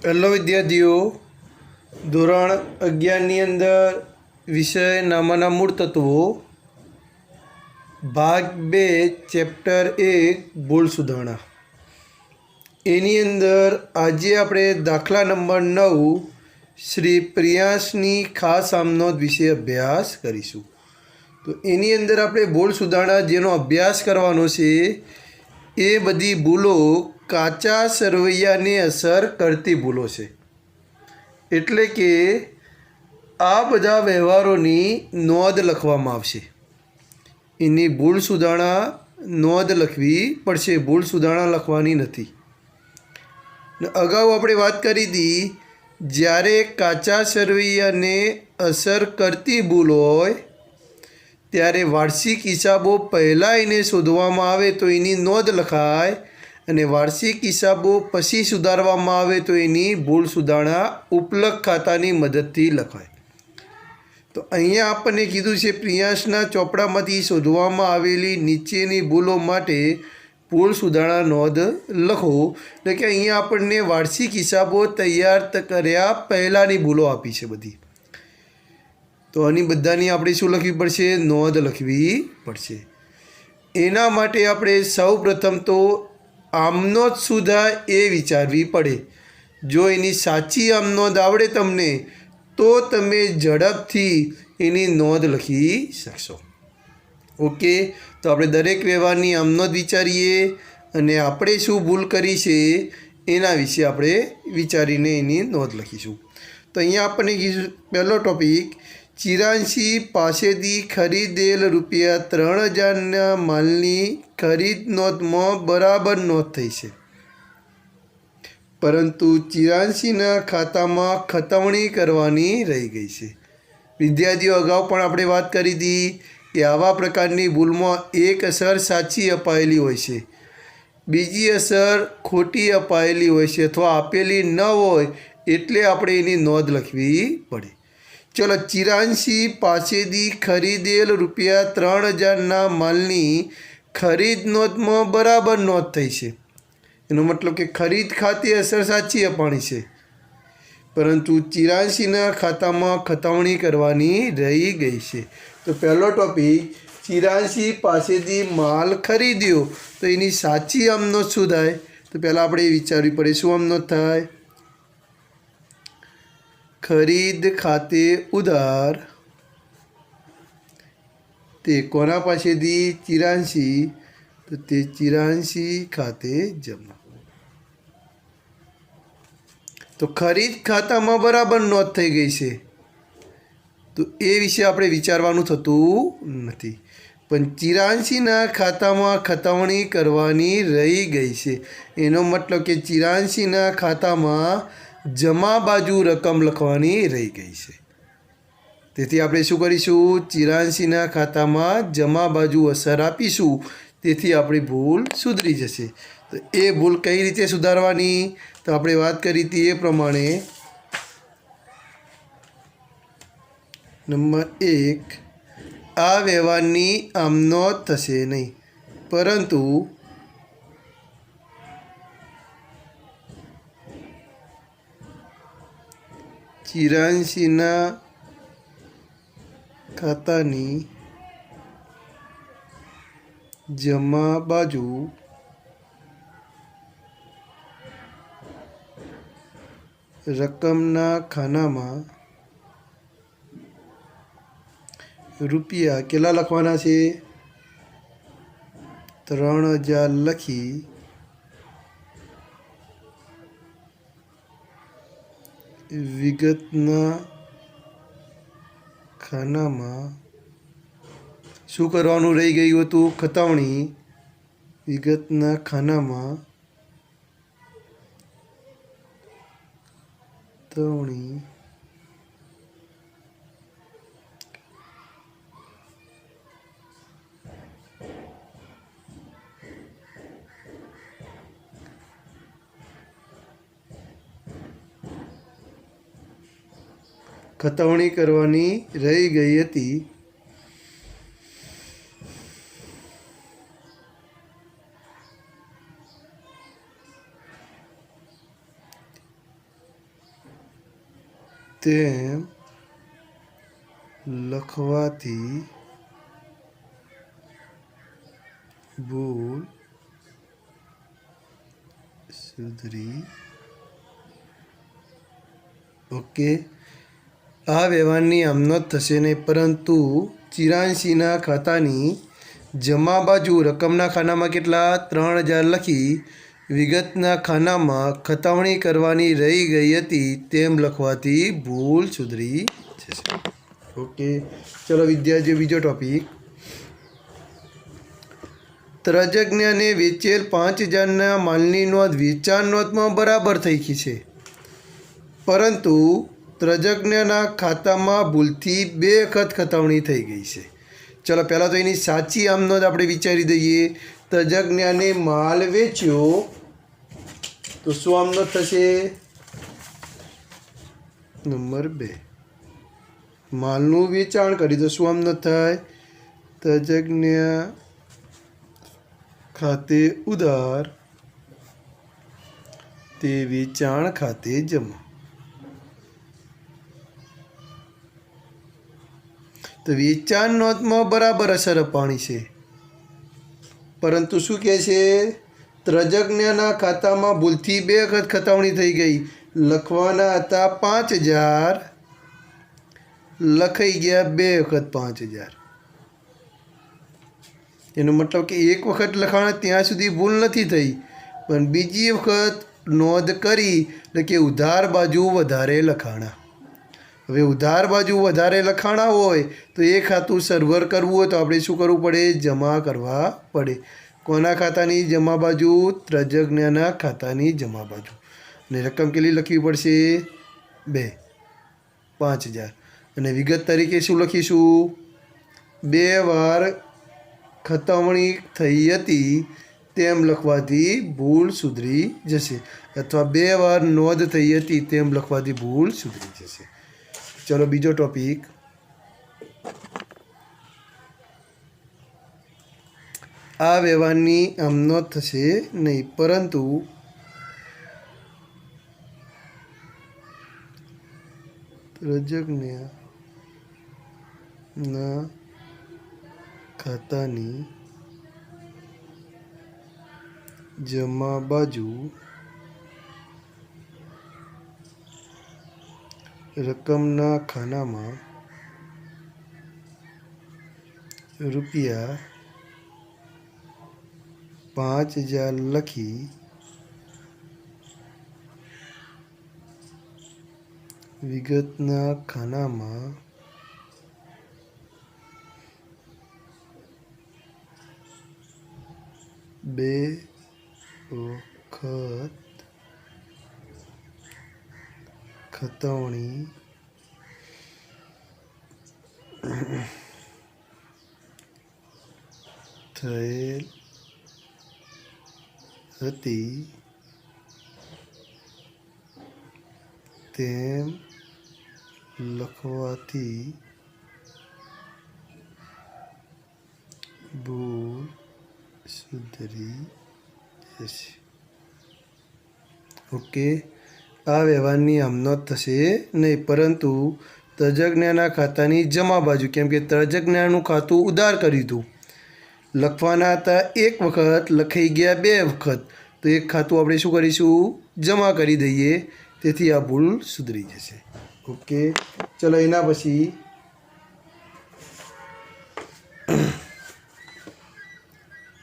Hello વિદ્યાર્થીઓ, ધોરણ 11ની અંદર વિષય નામાના મૂળ તત્વો ભાગ 2 ચેપ્ટર 1 ભૂલ સુધારણા. એની અંદર આજે આપણે દાખલા નંબર 9 શ્રી પ્રિયાંશની ખાસ આમનોંધ વિશે અભ્યાસ કરીશું. તો એની અંદર આપણે ભૂલ સુધારણા જેનો અભ્યાસ કરવાનો છે એ બધી ભૂલો કાચા સરવૈયાને અસર કરતી ભૂલો છે. એટલે કે આ બધા વ્યવહારોની નોંધ લખવામાં આવશે. એની ભૂલ સુધારણા નોંધ લખવી પડશે, ભૂલ સુધારણા લખવાની નથી. અગાઉ આપણે વાત કરી હતી, જ્યારે કાચા સરવૈયાને અસર કરતી ભૂલ હોય ત્યારે વાર્ષિક હિસાબો પહેલાં એને શોધવામાં આવે તો એની નોંધ લખાય, અને વાર્ષિક હિસાબો પછી સુધારવામાં આવે તો એની ભૂલ સુધારણા ઉપલક ખાતાની મદદથી લખાય. તો અહીંયા આપણને કીધું છે પ્રિયાંશના ચોપડામાંથી શોધવામાં આવેલી નીચેની ભૂલો માટે ભૂલ સુધારણા નોંધ લખો. એટલે કે અહીંયા આપણને વાર્ષિક હિસાબો તૈયાર કર્યા પહેલાંની ભૂલો આપી છે બધી. તો આની બધાની આપણે શું લખવી પડશે? નોંધ લખવી પડશે. એના માટે આપણે સૌ પ્રથમ તો આમનોંધ સુધા એ વિચારવી પડે. જો એની સાચી આમનોંધ આવડે તમને તો તમે ઝડપથી એની નોંધ લખી શકશો. ઓકે, તો આપણે દરેક વ્યવહારની આમનોંધ વિચારીએ અને આપણે શું ભૂલ કરી છે એના વિશે આપણે વિચારીને એની નોંધ લખીશું. તો અહીંયા આપણને કીધું પહેલો ટૉપિક, ચિરાંશી પાસેથી ખરીદેલ ₹3000ના માલની ખરીદ નોંધમાં બરાબર નોંધ થઈ છે, પરંતુ ચિરાંશીના ખાતામાં ખતવણી કરવાની રહી ગઈ છે. વિદ્યાર્થીઓ, અગાઉ પણ આપણે વાત કરી હતી કે આવા પ્રકારની ભૂલમાં એક અસર સાચી અપાયેલી હોય છે, બીજી અસર ખોટી અપાયેલી હોય છે અથવા આપેલી ન હોય, એટલે આપણે એની નોંધ લખવી પડે. ચલો, ચિરાંશી પાસેથી ખરીદેલ ₹3000ના માલની ખરીદ નોંધમાં બરાબર નોંધ થઈ છે. એનો મતલબ કે ખરીદ ખાતે અસર સાચી અપાણી છે, પરંતુ ચિરાંશીના ખાતામાં ખતવણી કરવાની રહી ગઈ છે. તો પહેલો ટૉપિક, ચિરાંશી પાસેથી માલ ખરીદ્યો તો એની સાચી આમનોંધ શું થાય? તો પહેલાં આપણે એ વિચારવી પડે શું આમનોંધ થાય? ખરીદ ખાતે ઉધાર, તે કોના પાસેથી? ચિરાંશી. તો તે ચિરાંશી ખાતે જમા. તો ખરીદ ખાતામાં બરાબર નોંધ થઈ ગઈ છે, તો એ વિશે આપણે વિચારવાનું થતું નથી. પણ ચિરાંશીના ખાતામાં ખતવણી કરવાની રહી ગઈ છે, એનો મતલબ કે ચિરાંશીના ખાતામાં જમા બાજુ રકમ લખવાની રહી ગઈ છે. તેથી આપણે શું કરીશું? ચિરાંશીના ખાતામાં જમા બાજુ અસર આપીશું, તેથી આપણી ભૂલ સુધરી જશે. તો એ ભૂલ કઈ રીતે સુધારવાની? તો આપણે વાત કરી હતી એ પ્રમાણે, નંબર 1, આ વ્યવહારની આમનોંધ થશે નહીં, પરંતુ ચિરાંશીના ખાતાની જમા બાજુ રકમના ખાનામાં રૂપિયા કેટલા લખવાના છે? 3000 લખી વિગતના ખાનામાં શું કરવાનું રહી ગયું હતું? ખતવણી. વિગતના ખાનામાં ખતવણી ખતવણી કરવાની રહી ગઈ હતી. તેમ લખવાથી ભૂલ સુધરી ઓકે આ વ્યવહારની આમ નોંધ થશે નહીં, પરંતુ 84ના ખાતાની જમા બાજુ રકમના ખાનામાં કેટલા 3000 લખી વિગતના ખાનામાં ખતાવણી કરવાની રહી ગઈ હતી તેમ લખવાથી ભૂલ સુધરી જશે. ઓકે ચલો વિદ્યાર્થીઓ, બીજો ટોપિક. ત્રજજ્ઞાને વેચેલ 5000ના માલની નોંધ વેચાણ નોંધમાં બરાબર થઈ ગઈ છે, પરંતુ ત્રજજ્ઞના ખાતામાં ભૂલથી 2 વખત ખતાવણી થઈ ગઈ છે. ચલો પહેલાં તો એની સાચી આમ નોંધ આપણે વિચારી દઈએ. ત્રજજ્ઞાને માલ વેચ્યો તો શું આમ નોંધ થશે? નંબર 2. માલનું વેચાણ કરી તો શું આમ નોંધ થાય? ત્રજજ્ઞ ખાતે ઉધાર તે વેચાણ ખાતે જમા. તો વેચાણ નોંધમાં બરાબર અસર અપાણી છે, પરંતુ શું કહે છે? ત્રજજ્ઞના ખાતામાં ભૂલથી 2 વખત ખતાવણી થઈ ગઈ. લખવાના હતા 5000, લખાઈ ગયા 2 વખત 5000. એનો મતલબ કે એક વખત લખાણ ત્યાં સુધી ભૂલ નથી થઈ, પણ બીજી વખત નોંધ કરી એટલે કે ઉધાર બાજુ વધારે લખાણા. હવે ઉધાર બાજુ વધારે લખાણા હોય તો એ ખાતું સર્વર કરવું હોય તો આપણે શું કરવું પડે? જમા કરવા પડે. કોના ખાતાની જમા બાજુ? ત્રજજ્ઞના ખાતાની જમા બાજુ. અને રકમ કેટલી લખવી પડશે? 2, 5000. અને વિગત તરીકે શું લખીશું? 2 વાર ખતાવણી થઈ હતી તેમ લખવાથી ભૂલ સુધરી જશે, અથવા 2 વાર નોંધ થઈ હતી તેમ લખવાથી ભૂલ સુધરી જશે. ચલો બીજો ટોપિક. આ વ્યવહારની આમ નોંધ થશે નહીં, પરંતુ ત્રજજ્ઞના ખાતાની જમા બાજુ રકમના ખાનામાં રૂપિયા 5000 લખી વિગતના ખાનામાં બે વખત ખતાવણી થયેલ હતી તેમ લખવાથી ભૂલ સુધરી જશે. ઓકે આ વ્યવહારની આમ નોંધ થશે નહીં, પરંતુ ત્રજજ્ઞના ખાતાની જમા બાજુ, કેમ કે ત્રજજ્ઞનું ખાતું ઉધાર કર્યું હતું, લખવાના હતા 1 વખત, લખાઈ ગયા 2 વખત, તો એક ખાતું આપણે શું કરીશું? જમા કરી દઈએ, તેથી આ ભૂલ સુધરી જશે. ઓકે ચલો એના પછી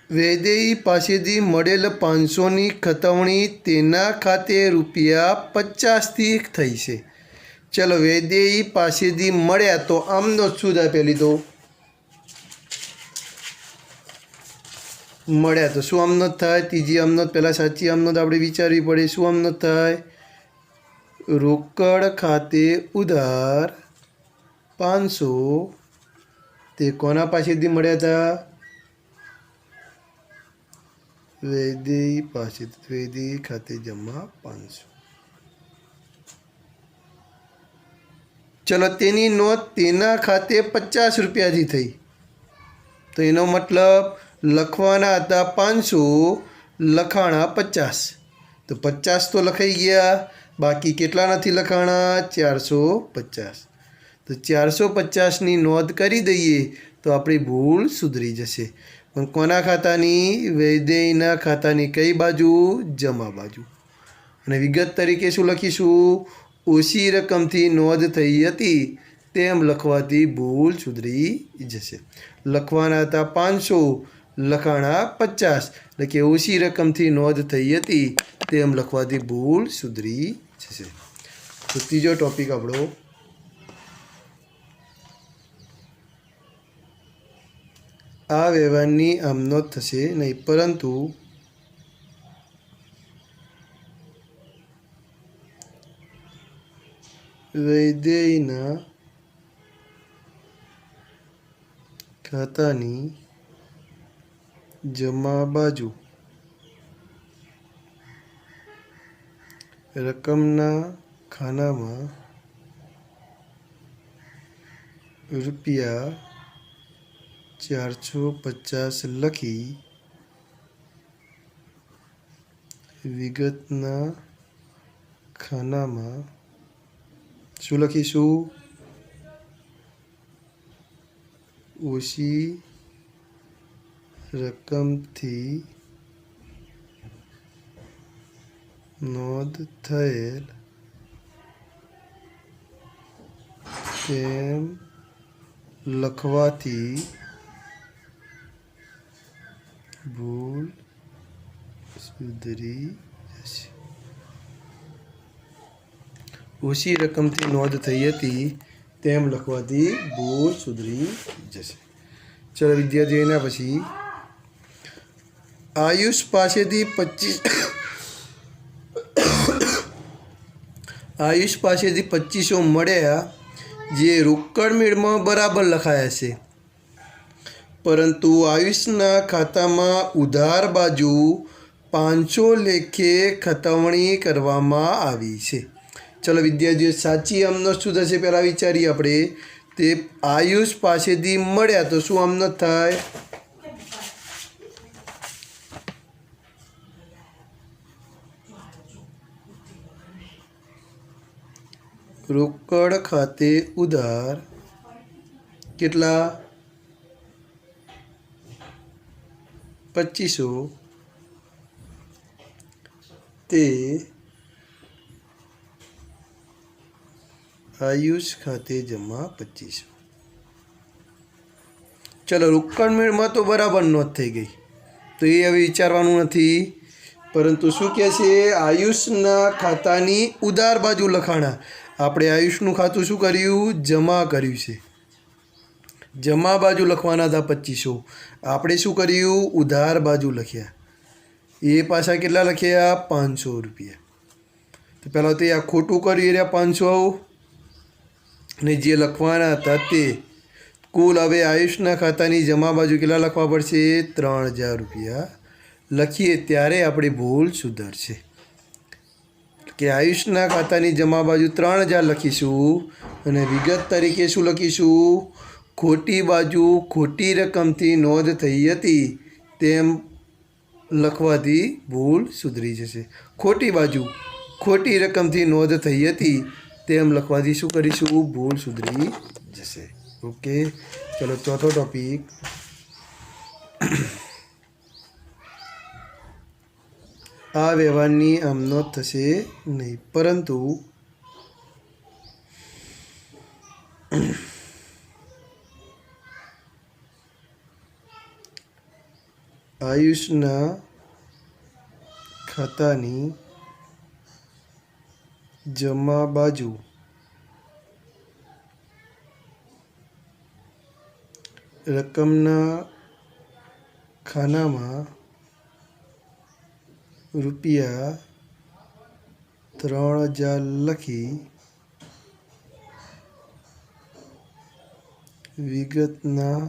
વૈદેહી પાસેથી મળેલ 500ની ખતાવણી તેના ખાતે ₹50થી થઈ છે. ચલો વૈદેહી પાસેથી મળ્યા તો આમ નોંધ શું થાય? પહેલી તો મળ્યા તો શું આમ નોંધ થાય? ત્રીજી આમ નોંધ. પહેલાં સાચી આમ નોંધ આપણે વિચારવી પડે. શું આમ નોંધ થાય? રોકડ ખાતે ઉધાર 500 તે કોના પાસેથી મળ્યા હતા? વૈદેહી પાસેથી. વૈદેહી ખાતે જમા 500. ચલો તેની નોંધ તેના ખાતે 50 રૂપિયાથી થઈ, તો એનો મતલબ લખવાના હતા 500, લખાણા 50, તો 50 તો લખાઈ ગયા. बाकी केटला नथी लखाणा 450। तो 450 नोंध करी दईए तो अपनी भूल सुधरी जशे। पण कोना खातानी? वैदेयना खातानी कई बाजू? जमा बाजू। અને વિગત તરીકે શું લખીશું? ઓછી રકમથી નોંધ થઈ હતી તેમ લખવાથી ભૂલ સુધરી જશે। લખવાના હતા 500, લખાણા 50, એટલે કે ઓછી રકમથી નોંધ થઈ હતી તેમ લખવાથી ભૂલ સુધરી જશે। તો ત્રીજો ટોપિક આપણો આ વ્યવહારની આમ નોંધ થશે નહીં, પરંતુ વૈદેયના ખાતાની જમા બાજુ રકમના ખાનામાં રૂપિયા 450 લખી વિગતના ખાનામાં શું લખીશું? ઓછી રકમથી નોંધ થયેલ તેમ લખવાથી ભૂલ સુધરી જશે। ઓછી રકમથી નોંધ થઈ હતી તેમ લખવાથી ભૂલ સુધરી જશે। ચલો વિદ્યાર્થીઓ, એના પછી આયુષ પાસેથી 2500 મળ્યા, જે રોકડ મેળમાં બરાબર લખાયા છે, પરંતુ આયુષના ખાતામાં ઉધાર બાજુ 500 લેખે ખતવણી કરવામાં આવી છે। ચલો વિદ્યાર્થીઓ, સાચી આમનોંધ શું થશે પહેલાં વિચારીએ આપણે। તે આયુષ પાસેથી મળ્યા તો શું આમનોંધ થાય? રોકડ ખાતે ઉધાર કેટલા? 2500 તે આયુષ ખાતે જમા 2500। ચલો રોકડ મેળમાં તો બરાબર નોંધ થઈ ગઈ, તો એ હવે વિચારવાનું નથી, પરંતુ શું કહે છે? આયુષના ખાતાની ઉધાર બાજુ લખાણા। આપણે આયુષનું ખાતું શું કર્યું? જમા કર્યું છે। જમા બાજુ લખવાના હતા 2500, આપણે શું કર્યું? ઉધાર બાજુ લખ્યા। એ પાછા કેટલા લખ્યા? 500 રૂપિયા। તો પહેલાં તો આ ખોટું કર્યું રહ્યા 500, અને જે લખવાના હતા તે કુલ હવે આયુષના ખાતાની જમા બાજુ કેટલા લખવા પડશે? 3000 રૂપિયા લખીએ ત્યારે આપણી ભૂલ સુધરશે। કે આયુષના ખાતાની જમા બાજુ 3000 લખીશું, અને વિગત તરીકે શું લખીશું? ખોટી બાજુ ખોટી રકમથી નોંધ થઈ હતી તેમ લખવાથી ભૂલ સુધરી જશે। ખોટી બાજુ ખોટી રકમથી નોંધ થઈ હતી તેમ લખવાથી શું કરીશું? ભૂલ સુધરી જશે। ઓકે, ચલો ચોથો ટોપિક આ વ્યવહારની આમ નોંધ થશે નહીં, પરંતુ આયુષના ખાતાની જમા બાજુ રકમના ખાનામાં રૂપિયા 3000 લખી વિગતના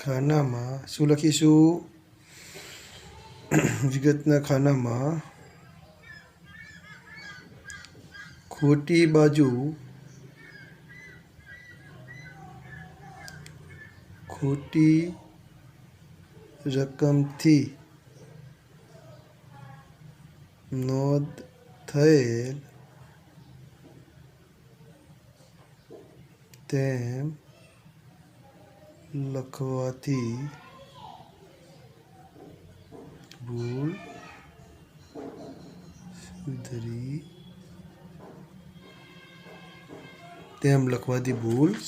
ખાનામાં શું લખીશું? વિગતના ખાનામાં ખોટી બાજુ ખોટી રકમથી નોંધ થયેલ તેમ લખવાથી ભૂલ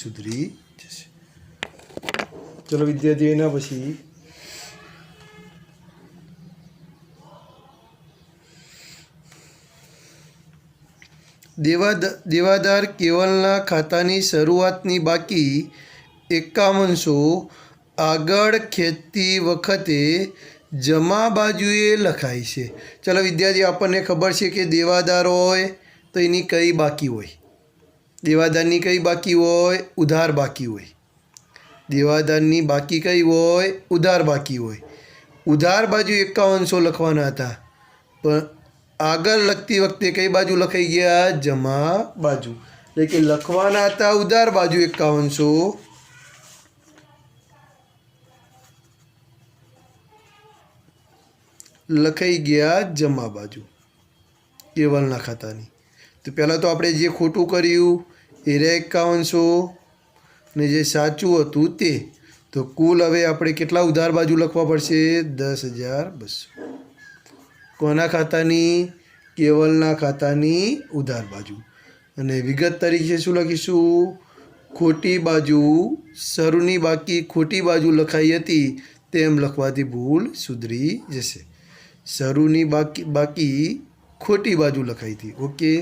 સુધરી જશે. ચલો વિદ્યાર્થીઓ, એના પછી દેવાદાર કેવલના ખાતાની શરૂઆતની બાકી 5100 આગળ ખેંચતી વખતે જમા બાજુએ લખાય છે. ચલો વિદ્યાર્થીઓ, આપણને ખબર છે કે દેવાદાર હોય તો એની કઈ બાકી હોય? દેવાદારની કઈ બાકી હોય? ઉધાર બાકી હોય. દેવાદારની બાકી કઈ હોય? ઉધાર બાકી હોય. ઉધાર બાજુ 5100 લખવાના હતા, પણ આગળ લખતી વખતે કઈ બાજુ લખાઈ ગયા? જમા બાજુ. એટલે કે લખવાના હતા ઉધાર બાજુ 5100, લખાઈ ગયા જમા બાજુ કેવલના ખાતાની. તો પહેલાં તો આપણે જે ખોટું કર્યું એ રહ્યા 5100 ને જે સાચું હતું તે. તો કુલ હવે આપણે કેટલા ઉધાર બાજુ લખવા પડશે? 10,200. કોના ખાતાની? કેવલના ખાતાની ઉધાર બાજુ. અને વિગત તરીકે શું લખીશું? ખોટી બાજુ, શરૂની બાકી ખોટી બાજુ લખાઈ હતી તેમ લખવાથી ભૂલ સુધરી જશે. શરૂની બાકી ખોટી બાજુ લખાઈ હતી. ઓકે,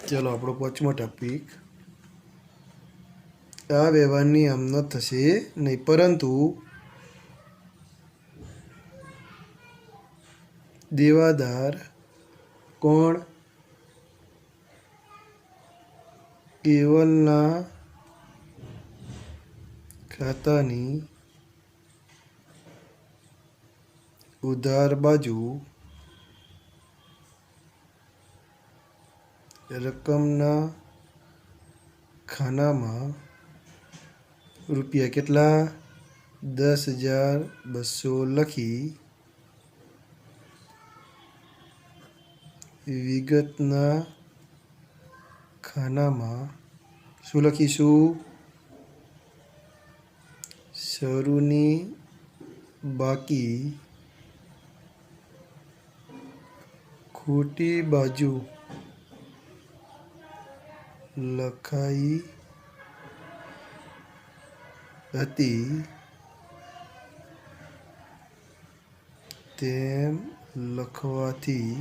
ચલો આપણો 5મો ટોપિક. આ વ્યવહારની આમ ન થશે નહીં, પરંતુ દેવાદાર કોણ? કેવલના ખાતાની ઉધાર બાજુ રકમના ખાનામાં રૂપિયા કેટલા? 10,200 લખી વિગતના ખાનામાં શું લખીશું? શરૂની બાકી ખોટી બાજુ લખાઈ હતી તેમ લખવાથી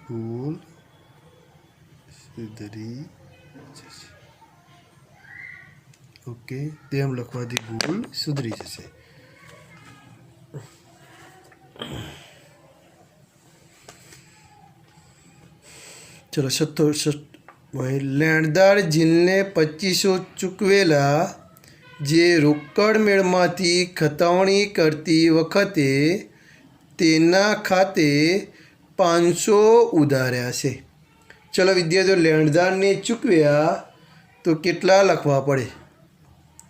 ભૂલ સુધરી જશે. ઓકે, તેમ લખવાથી ભૂલ સુધરી જશે. ચલો 67. લેણદાર જીલને 2500 ચૂકવેલા જે રોકડ મેળમાંથી ખતવણી કરતી વખતે તેના ખાતે 500 ઉધાર્યા છે. ચલો વિદ્યાર્થીઓ, લેણદારને ચૂકવ્યા તો કેટલા લખવા પડે?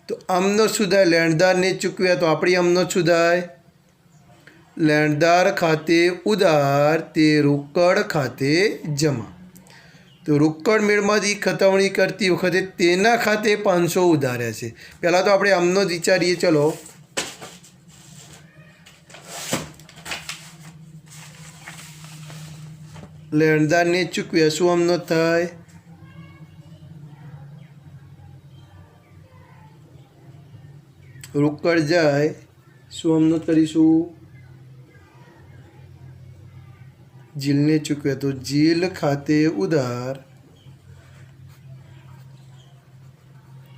તો આમનો સુધાય. લેણદારને ચૂકવ્યા તો આપણી આમનો સુધાય. લેણદાર ખાતે ઉધાર તે રોકડ ખાતે જમા. તો રોકડ મેળમાંથી ખતવણી કરતી વખતે તેના ખાતે 500 ઉધાર્યા છે. પહેલાં તો આપણે આમનો જ વિચારીએ. ચલો, લેણદારને ચૂકવ્યા શું આમનો થાય? રોકડ જાય શું આમનો કરીશું? જીલને ચૂકવ્યા તો જીલ ખાતે ઉધાર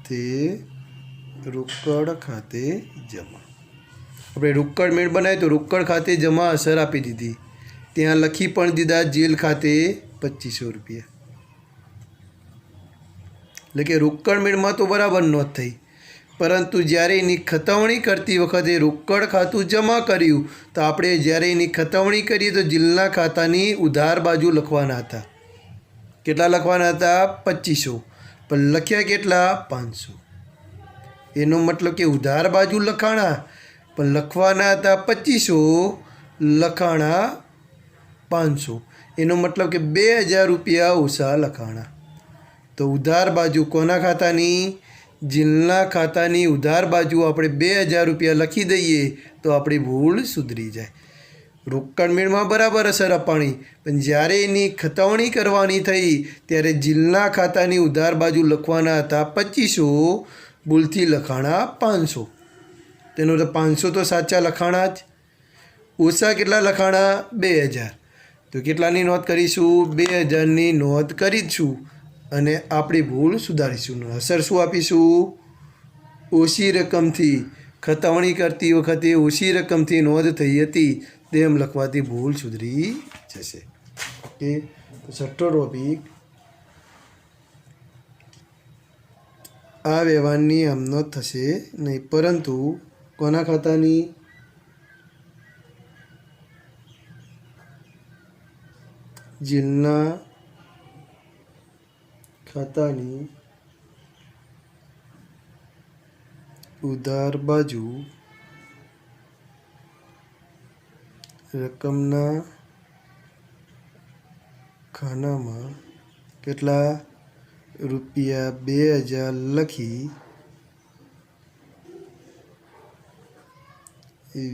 તે રોકડ ખાતે જમા. આપણે રોકડ મેળ બનાવીએ તો રોકડ ખાતે જમા અસર આપી દીધી. ત્યાં લખી પણ દીધા જીલ ખાતે 2500 રૂપિયા. એટલે કે રોકડ મેળમાં તો બરાબર નોંધ થઈ, પરંતુ જ્યારે એની ખતવણી કરતી વખતે રોકડ ખાતું જમા કર્યું તો આપણે જ્યારે એની ખતવણી કરીએ તો જીલના ખાતાની ઉધાર બાજુ લખવાના હતા. કેટલા લખવાના હતા? 2500. પણ લખ્યા કેટલા? 500. એનો મતલબ કે ઉધાર બાજુ લખાણા પણ લખવાના હતા 2500, લખાણા 500. એનો મતલબ કે 2000 રૂપિયા ઓછા લખાણા. તો ઉધાર બાજુ કોના ખાતાની? જીલના ખાતાની ઉધાર બાજુ આપણે 2000 રૂપિયા લખી દઈએ તો આપણી ભૂલ સુધરી જાય. રોકડ મેળમાં બરાબર અસર અપાણી, પણ જ્યારે એની ખતવણી કરવાની થઈ ત્યારે જીલના ખાતાની ઉધાર બાજુ લખવાના હતા 2500, ભૂલથી લખાણા 500. તેનો તો 500 તો સાચા લખાણા જ. ઓછા કેટલા લખાણા? 2000. તો કેટલાની નોંધ કરીશું? 2000ની નોંધ કરીશું અને આપણી ભૂલ સુધારીશું. અસર શું આપીશું? ઓછી રકમથી ખતવણી કરતી વખતે ઓછી રકમથી નોંધ થઈ હતી તેમ લખવાથી ભૂલ સુધરી જશે. ઓકે, તો છઠ્ઠો ટોપિક, આ વ્યવહારની આમ નોંધ થશે નહીં, પરંતુ કોના ખાતાની? જીલના ખાતાની ઉધાર બાજુ રકમના ખાનામાં કેટલા? રૂપિયા 2000 લખી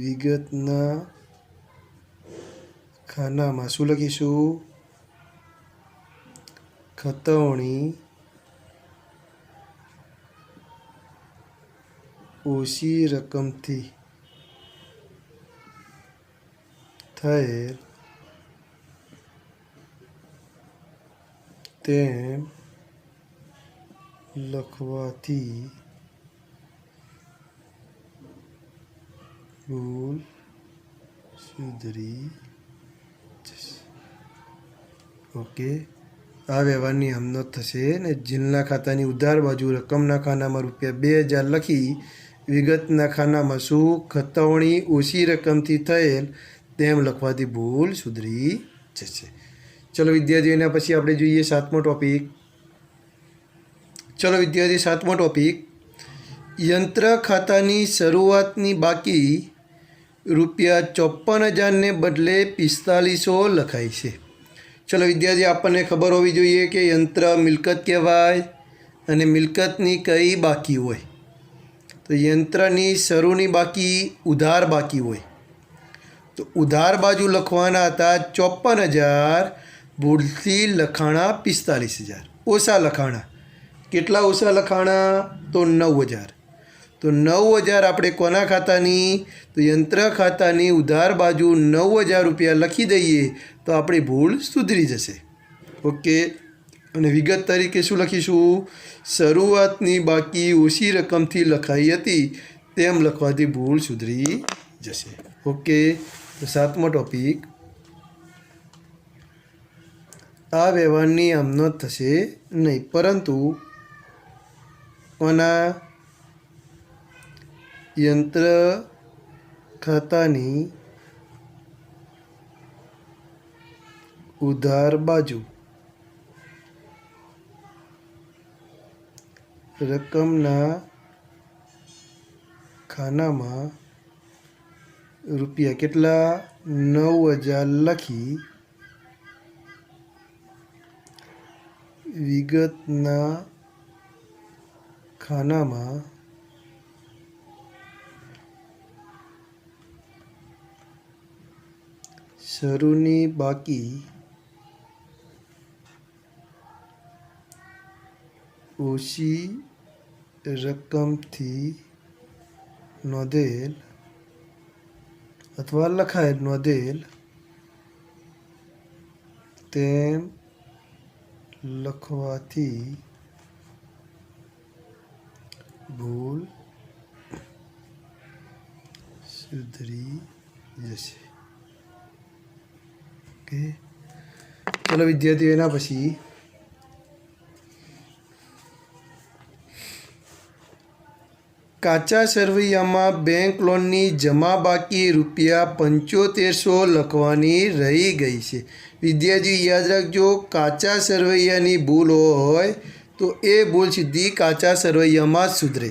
વિગતના ખાનામાં શું લખીશું? ખતવણી ઓછી રકમથી થયેલ તેમ લખવાથી ભૂલ સુધરી જશે. ઓકે, આ વ્યવહારની હમનોત થશે ને જીલના ખાતાની ઉધાર બાજુ રકમના ખાનામાં રૂપિયા 2000 લખી વિગતના ખાનામાં શું? ખતવણી ઓછી રકમથી થયેલ તેમ લખવાથી ભૂલ સુધરી જશે. ચલો વિદ્યાર્થીઓ, એના પછી આપણે જોઈએ સાતમો ટોપિક. ચલો વિદ્યાર્થી, સાતમો ટોપિક, યંત્ર ખાતાની શરૂઆતની બાકી રૂપિયા 54,000ને બદલે 4500 લખાય છે. ચલો વિદ્યાર્થી, આપણને ખબર હોવી જોઈએ કે યંત્ર મિલકત કહેવાય અને મિલકતની કઈ બાકી હોય. તો યંત્રની શરૂની બાકી ઉધાર બાકી હોય. તો ઉધાર બાજુ લખવાના હતા 54,000, ભૂલથી લખાણા 45,000. ઓછા લખાણા. કેટલા ઓછા લખાણા? તો 9,000. તો 9,000 આપણે કોના ખાતાની? તો યંત્ર ખાતાની ઉધાર બાજુ 9,000 રૂપિયા લખી દઈએ તો આપણી ભૂલ સુધરી જશે. ઓકે, અને વિગત તરીકે શું લખીશું? શરૂઆતની બાકી ઓછી રકમથી લખાઈ હતી તેમ લખવાથી ભૂલ સુધરી જશે. ઓકે, તો સાતમો ટોપિક, આ વ્યવહારની આમ નોંધ થશે નહીં, પરંતુ કોના? યંત્ર ખાતાની ઉધાર બાજુ રકમના ખાનામાં રૂપિયા કેટલા? 9,000 લખી વિગતના ખાનામાં શરૂની બાકી ઓછી રકમથી નોંધેલ અથવા લખાયેલ નોંધેલ તેમ લખવાથી ભૂલ સુધરી જશે. ઓકે, ચલો વિદ્યાર્થીઓ, એના પછી કાચા સરવૈયામાં બેંક લોનની જમા બાકી રૂપિયા 7500 લખવાની રહી ગઈ છે. વિદ્યાર્થી યાદ રાખજો, કાચા સરવૈયાની ભૂલ હોય તો એ ભૂલ સીધી કાચા સરવૈયામાં જ સુધરે.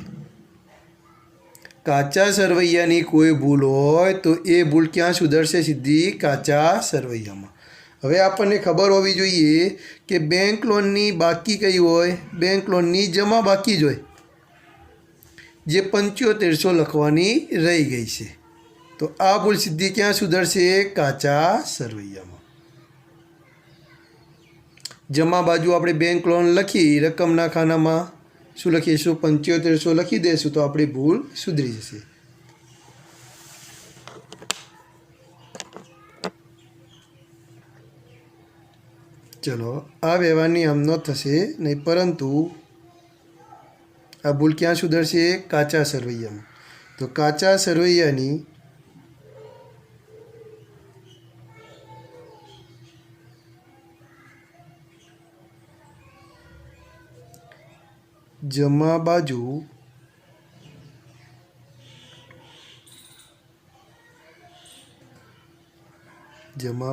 કાચા સરવૈયાની કોઈ ભૂલ હોય તો એ ભૂલ ક્યાં સુધરશે? સીધી કાચા સરવૈયામાં. હવે આપણને ખબર હોવી જોઈએ કે બેંક લોનની બાકી કઈ હોય? બેંક લોનની જમા બાકી જ હોય, જે 7500 લખવાની રહી ગઈ છે. તો આ ભૂલ સીધી ક્યાં સુધરશે? કાચા સરવૈયામાં. જમા બાજુ આપણે બેંક લોન લખી, રકમના ખાનામાં શું લખીશું? 7500 લખી દઈશું તો આપણી ભૂલ સુધરી જશે. ચલો, આ વ્યવહારની આમનો થશે નહીં, પરંતુ આ ભૂલ ક્યાં સુધરશે? કાચા સરવૈયામાં. તો કાચા સરવૈયાની જમા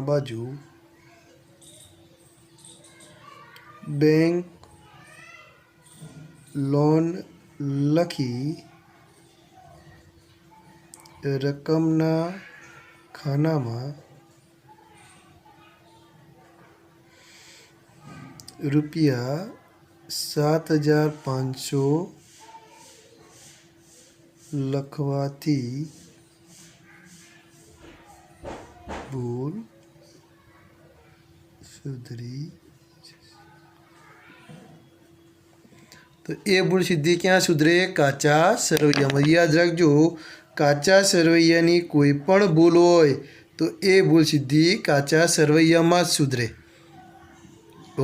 બાજુ બેંક લોન લખી રકમના ખાનામાં રૂપિયા 7500 લખવાથી ભૂલ સુધરી. તો એ ભૂલ સીધી ક્યાં સુધરે? કાચા સરવૈયામાં. યાદ રાખજો, કાચા સરવૈયાની કોઈ પણ ભૂલ હોય તો એ ભૂલ સીધી કાચા સરવૈયામાં જ સુધરે.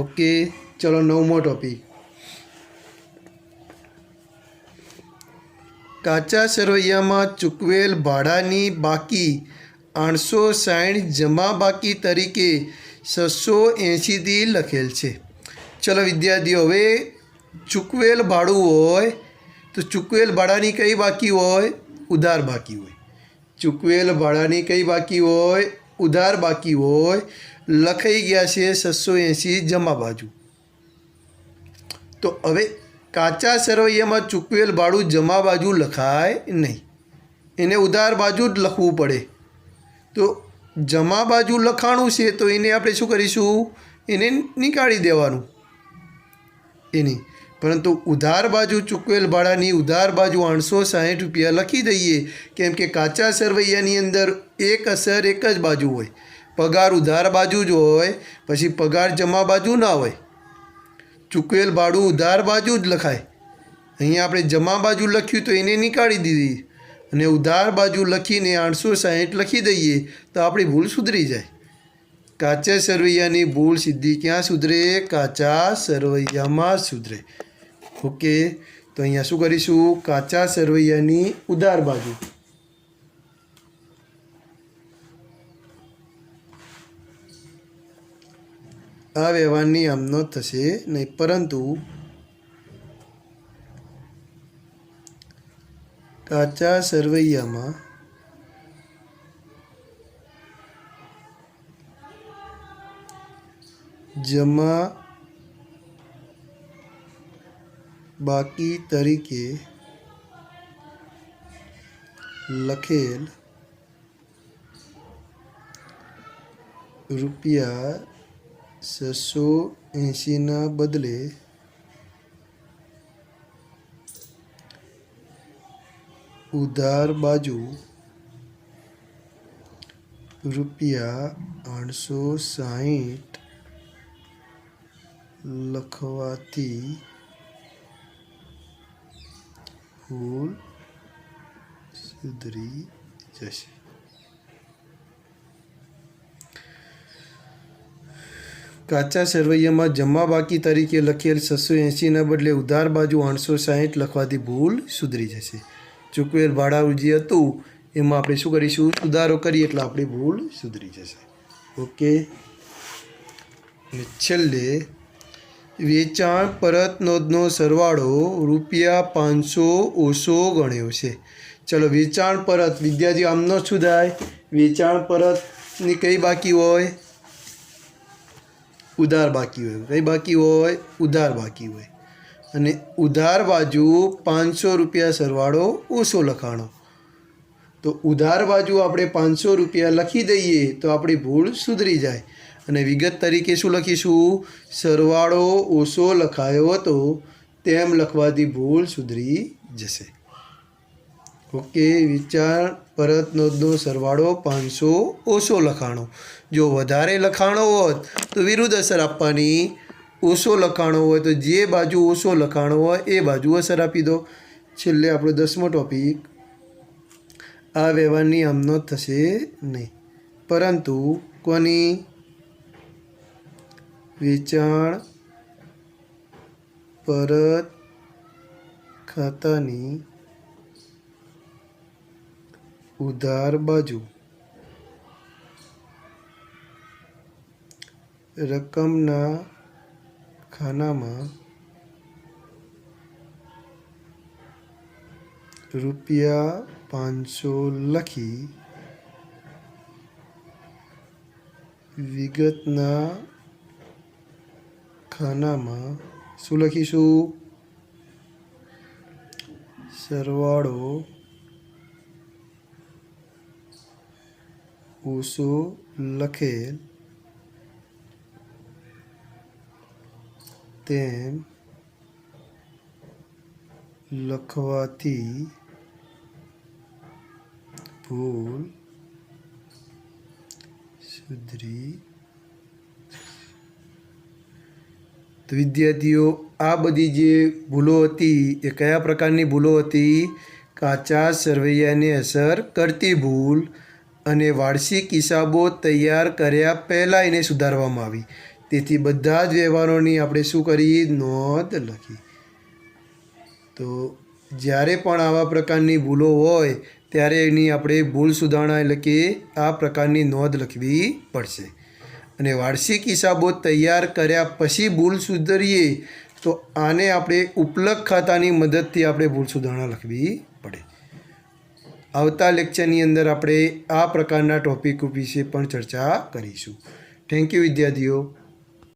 ઓકે, ચલો 9મો ટોપિક. કાચા સરવૈયામાં ચૂકવેલ ભાડાની બાકી 860 જમા બાકી તરીકે 680થી લખેલ છે. ચલો વિદ્યાર્થીઓ, હવે ચૂકવેલ ભાડું હોય તો ચૂકવેલ ભાડાની કઈ બાકી હોય? ઉધાર બાકી હોય. ચૂકવેલ ભાડાની કઈ બાકી હોય? ઉધાર બાકી હોય. લખાઈ ગયા છે 680 જમા બાજુ. તો હવે કાચા સરવૈયામાં ચૂકવેલ ભાડું જમા બાજુ લખાય નહીં, એને ઉધાર બાજુ જ લખવું પડે. તો જમા બાજુ લખાણું છે તો એને આપણે શું કરીશું? એને નીકાળી દેવાનું એની. પરંતુ ઉધાર બાજુ ચૂકવેલ ભાડાની ઉધાર બાજુ 860 રૂપિયા લખી દઈએ, કેમ કે કાચા સરવૈયાની અંદર એક અસર એક જ બાજુ હોય. પગાર ઉધાર બાજુ જ હોય, પછી પગાર જમા બાજુ ના હોય. ચૂકવેલ ભાડું ઉધાર બાજુ જ લખાય. અહીંયા આપણે જમા બાજુ લખ્યું તો એને નીકાળી દીધી અને ઉધાર બાજુ લખીને 860 લખી દઈએ તો આપણી ભૂલ સુધરી જાય. કાચા સરવૈયાની ભૂલ સીધી ક્યાં સુધરે? કાચા સરવૈયામાં સુધરે. ઓકે, તો અહીંયા શું કરીશું? કાચા સરવૈયાની ઉધાર બાજુ આ વ્યવહારની આમનો થશે નહીં, પરંતુ કાચા સરવૈયામાં જમા બાકી તરીકે લખેલ રૂપિયા 680ના બદલે ઉધાર બાજુ રૂપિયા 860 લખવાથી ભૂલ સુધરી જશે. કાચા સરવૈયામાં જમા બાકી તરીકે લખેલ 680ના બદલે ઉધાર બાજુ 860 લખવાથી ભૂલ સુધરી જશે. ચૂકવેલ ભાડાનું જે હતું એમાં આપણે શું કરીશું? સુધારો કરીએ એટલે આપણી ભૂલ સુધરી જશે. ઓકે, અને છેલ્લે વેચાણ પરત નોંધનો સરવાળો રૂપિયા 500 ઓછો ગણ્યો છે. ચલો, વેચાણ પરત વિદ્યાર્થીઓ આમનો શું થાય? વેચાણ પરતની કઈ બાકી હોય? ઉધાર બાકી હોય. કઈ બાકી હોય? ઉધાર બાકી હોય. અને ઉધાર બાજુ 500 રૂપિયા સરવાળો ઓછો લખાણો. તો ઉધાર બાજુ આપણે 500 રૂપિયા લખી દઈએ તો આપણી ભૂલ સુધરી જાય. અને વિગત તરીકે શું લખીશું? સરવાળો ઓછો લખાયો હતો તેમ લખવાથી ભૂલ સુધરી જશે. ઓકે. વિચાર પરત નોંધનો સરવાળો 500 ઓછો લખાણો. જો વધારે લખાણો હોત તો વિરુદ્ધ અસર આપવાની, ઓછો લખાણો હોય તો જે બાજુ ઓછો લખાણો હોય એ બાજુ અસર આપી દો. છેલ્લે આપણો 10મો ટોપિક, આ વ્યવહારની આમનો થશે નહીં, પરંતુ કોની? વેચાણ પરત ખાતાની ઉધાર બાજુ રકમના ખાનામાં રૂપિયા 500 લખી વિગતના ખાનામાં શું લખીશું? સરવાળો ઓછો લખેલ તેમ લખવાથી ભૂલ સુધરી. તો વિદ્યાર્થીઓ, આ બધી જે ભૂલો હતી એ કયા પ્રકારની ભૂલો હતી? કાચા સરવૈયાને અસર કરતી ભૂલ અને વાર્ષિક હિસાબો તૈયાર કર્યા પહેલાં એને સુધારવામાં આવી. તેથી બધા જ વ્યવહારોની આપણે શું કરી? નોંધ લખી. તો જ્યારે પણ આવા પ્રકારની ભૂલો હોય ત્યારે એની આપણે ભૂલ સુધારણા એટલે કે આ પ્રકારની નોંધ લખવી પડશે. અને વાર્ષિક હિસાબો તૈયાર કર્યા પછી ભૂલ સુધરીએ તો આને આપણે ઉપલક ખાતાની મદદથી આપણે ભૂલ સુધારણા લખવી પડે. આવતા લેક્ચરની અંદર આપણે આ પ્રકારના ટૉપિક વિશે પણ ચર્ચા કરીશું. થેન્ક યુ વિદ્યાર્થીઓ.